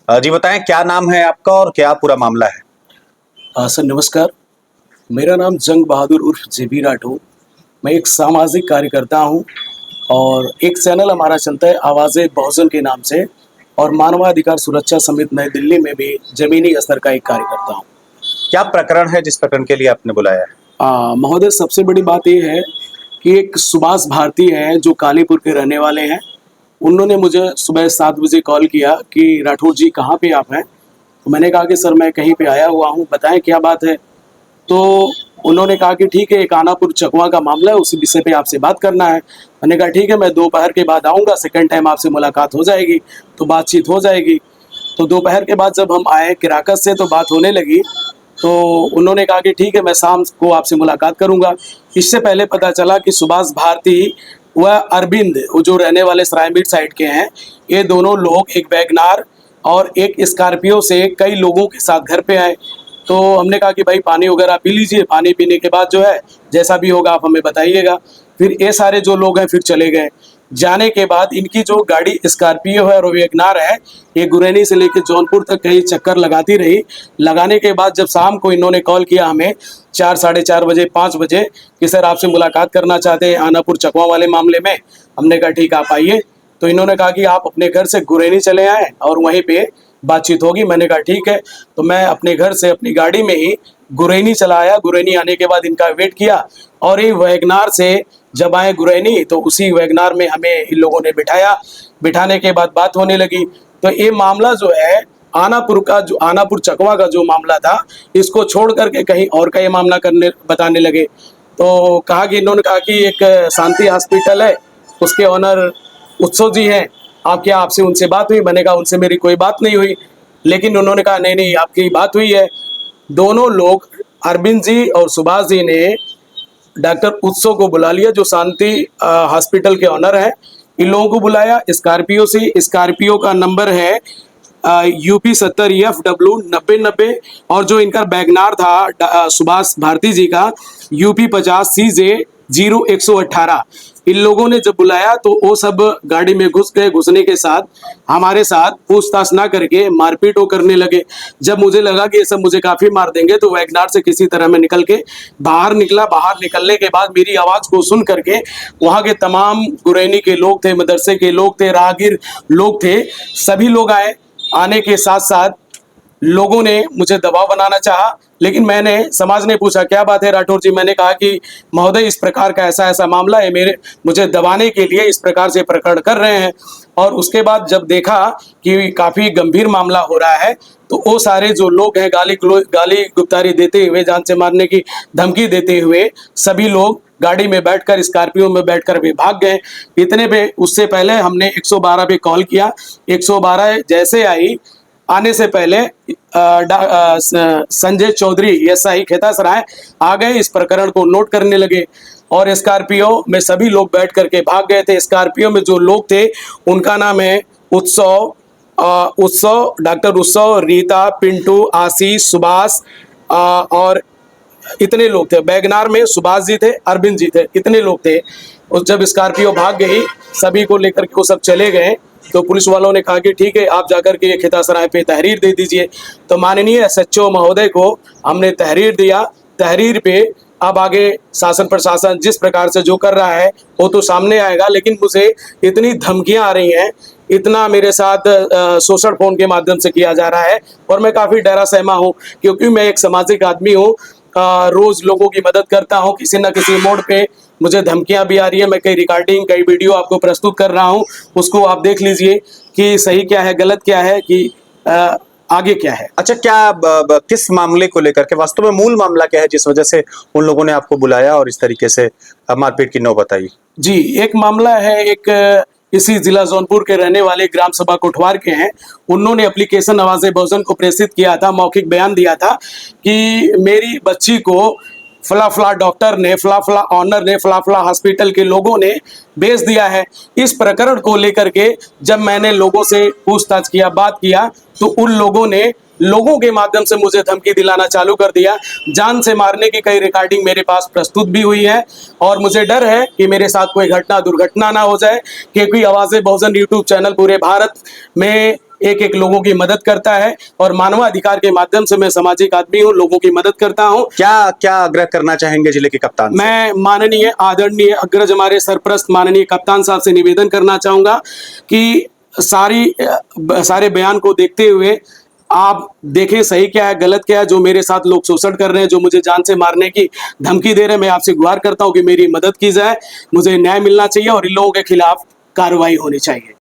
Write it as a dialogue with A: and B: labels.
A: जी बताएं, क्या नाम है आपका और क्या पूरा मामला है?
B: सर नमस्कार। मेरा नाम जंग बहादुर उर्फ जेबी राठौर। मैं एक सामाजिक कार्यकर्ता हूँ और एक चैनल हमारा चलता है आवाज़े बहुजन के नाम से, और मानवाधिकार सुरक्षा समिति नई दिल्ली में भी ज़मीनी स्तर का एक कार्यकर्ता हूँ।
A: क्या प्रकरण है जिस प्रकरण के लिए आपने बुलाया है?
B: महोदय, सबसे बड़ी बात ये है कि एक सुभाष भारती है जो कालीपुर के रहने वाले हैं। उन्होंने मुझे सुबह 7 बजे कॉल किया कि राठौर जी कहाँ पे आप हैं? तो मैंने कहा कि सर मैं कहीं पे आया हुआ हूँ, बताएं क्या बात है। तो उन्होंने कहा कि ठीक है, एक आनापुर चकवा का मामला है, उसी विषय पे आपसे बात करना है। मैंने कहा ठीक है, मैं दोपहर के बाद आऊँगा, सेकंड टाइम आपसे मुलाकात हो जाएगी, तो बातचीत हो जाएगी। तो दोपहर के बाद जब हम आए किराकत से तो बात होने लगी, तो उन्होंने कहा कि ठीक है, मैं शाम को आपसे मुलाकात करूँगा। इससे पहले पता चला कि सुभाष भारती व अरविंद, वो जो रहने वाले सरायमीट साइड के हैं, ये दोनों लोग एक वैगनार और एक स्कॉर्पियो से कई लोगों के साथ घर पे आए। तो हमने कहा कि भाई पानी वगैरह पी लीजिए, पानी पीने के बाद जो है जैसा भी होगा आप हमें बताइएगा। फिर ये सारे जो लोग हैं फिर चले गए। जाने के बाद इनकी जो गाड़ी स्कॉर्पियो है और वैगनार है, ये गुरैनी से लेकर जौनपुर तक कई चक्कर लगाती रही। लगाने के बाद जब शाम को इन्होंने कॉल किया हमें 4, साढ़े 4 बजे, 5 बजे कि सर आपसे मुलाकात करना चाहते हैं आनापुर चकवा वाले मामले में। हमने कहा ठीक, आप आइए। तो इन्होंने कहा कि आप अपने घर से गुरैनी चले आए और वहीं पे बातचीत होगी। मैंने कहा ठीक है। तो मैं अपने घर से अपनी गाड़ी में ही गुरैनी चला आया। गुरैनी आने के बाद इनका वेट किया और ये वैगनार से जब आए गुरैनी तो उसी वैगनार में हमें इन लोगों ने बिठाया। बिठाने के बाद बात होने लगी। तो ये मामला जो है आनापुर चकवा का जो मामला था, इसको छोड़ करके कहीं और का ये मामला बताने लगे। तो कहा कि इन्होंने कहा कि एक शांति हॉस्पिटल है, उसके ऑनर उत्सव जी हैं, आप क्या आपसे उनसे बात हुई? मैंने कहा उनसे मेरी कोई बात नहीं हुई। लेकिन उन्होंने कहा नहीं नहीं, आपकी बात हुई है। दोनों लोग, अरविंद जी और सुभाष जी ने डॉक्टर उत्सव को बुला लिया, जो शांति हॉस्पिटल के ऑनर हैं। इन लोगों को बुलाया स्कॉर्पियो से। स्कॉर्पियो का नंबर है UP 70FW 9090, और जो इनका वैगनार था सुभाष भारती जी का UP 50CJ 0118। इन लोगों ने जब बुलाया तो वो सब गाड़ी में घुस गए। घुसने के साथ हमारे साथ पूछताछ ना करके मारपीट वो करने लगे। जब मुझे लगा कि ये सब मुझे काफ़ी मार देंगे तो वैगनार से किसी तरह मैं निकल के बाहर निकला। बाहर निकलने के बाद मेरी आवाज़ को सुन करके वहाँ के तमाम गुरैनी के लोग थे, मदरसे के लोग थे, राहगीर लोग थे, सभी लोग आए। आने के साथ साथ लोगों ने मुझे दबाव बनाना चाहा, लेकिन समाज ने पूछा क्या बात है राठौर जी? मैंने कहा कि महोदय इस प्रकार का ऐसा ऐसा मामला है, मुझे दबाने के लिए इस प्रकार से प्रकरण कर रहे हैं। और उसके बाद जब देखा कि काफ़ी गंभीर मामला हो रहा है तो वो सारे जो लोग हैं गाली गुप्तारी देते हुए, जान से मारने की धमकी देते हुए सभी लोग गाड़ी में बैठकर, स्कॉर्पियो में बैठकर भी भाग गए। इतने पे उससे पहले हमने 112 पे कॉल किया। 112 जैसे आई, आने से पहले संजय चौधरी SI खेतासराय आ गए, इस प्रकरण को नोट करने लगे और स्कॉर्पियो में सभी लोग बैठ करके भाग गए थे। स्कॉर्पियो में जो लोग थे उनका नाम है उत्सव, डॉक्टर उत्सव, रीता, पिंटू, आशीष, सुभाष, और इतने लोग थे। वैगनार में सुभाष जी थे, अरविंद जी थे, इतने लोग थे। और जब स्कॉर्पियो भाग गई, सभी को लेकर के वो सब चले गए, तो पुलिस वालों ने कहा कि ठीक है, आप जाकर के खेतासराय पे तहरीर दे दीजिए। तो माननीय SHO महोदय को हमने तहरीर दिया। तहरीर पे अब आगे शासन प्रशासन जिस प्रकार से जो कर रहा है वो तो सामने आएगा, लेकिन मुझे इतनी धमकियां आ रही हैं, इतना मेरे साथ शोषण फोन के माध्यम से किया जा रहा है और मैं काफ़ी डरा सहमा हूँ, क्योंकि मैं एक सामाजिक आदमी हूँ। रोज़ लोगों की मदद करता हूँ, किसी न किसी मोड़ पे मुझे धमकियां भी आ रही है। मैं कई रिकॉर्डिंग, कई वीडियो आपको प्रस्तुत कर रहा हूँ, उसको आप देख लीजिए कि सही क्या है, गलत क्या है, कि आगे क्या है।
A: अच्छा, क्या किस मामले को लेकर के, वास्तव में मूल मामला क्या है जिस वजह से उन लोगों ने आपको बुलाया और इस तरीके से मारपीट की नौबत आई?
B: जी, एक मामला है, एक इसी जिला जौनपुर के रहने वाले ग्राम सभा कोटवार के हैं। उन्होंने एप्लीकेशन आवाज़े बहुजन को प्रेषित किया था, मौखिक बयान दिया था कि मेरी बच्ची को फला फला डॉक्टर ने, फला फला ऑनर ने, फला फला हॉस्पिटल के लोगों ने बेच दिया है। इस प्रकरण को लेकर के जब मैंने लोगों से पूछताछ किया, बात किया, तो उन लोगों ने लोगों के माध्यम से मुझे धमकी दिलाना चालू कर दिया। जान से मारने की कई रिकॉर्डिंग मेरे पास प्रस्तुत भी हुई है और मुझे डर है कि मेरे साथ कोई दुर्घटना ना हो जाए, क्योंकि आवाज़े बहुजन YouTube चैनल पूरे भारत में एक एक लोगों की मदद करता है और मानवाधिकार के माध्यम से मैं सामाजिक आदमी हूँ, लोगों की मदद करता हूँ।
A: क्या क्या आग्रह करना चाहेंगे जिले के कप्तान से?
B: मैं माननीय आदरणीय अग्रज हमारे सरप्रस्त माननीय कप्तान साहब से निवेदन करना चाहूंगा कि सारे बयान को देखते हुए आप देखें सही क्या है गलत क्या है। जो मेरे साथ लोग शोषण कर रहे हैं, जो मुझे जान से मारने की धमकी दे रहे हैं, मैं आपसे गुहार करता हूं कि मेरी मदद की जाए। मुझे न्याय मिलना चाहिए और इन लोगों के खिलाफ कार्रवाई होनी चाहिए।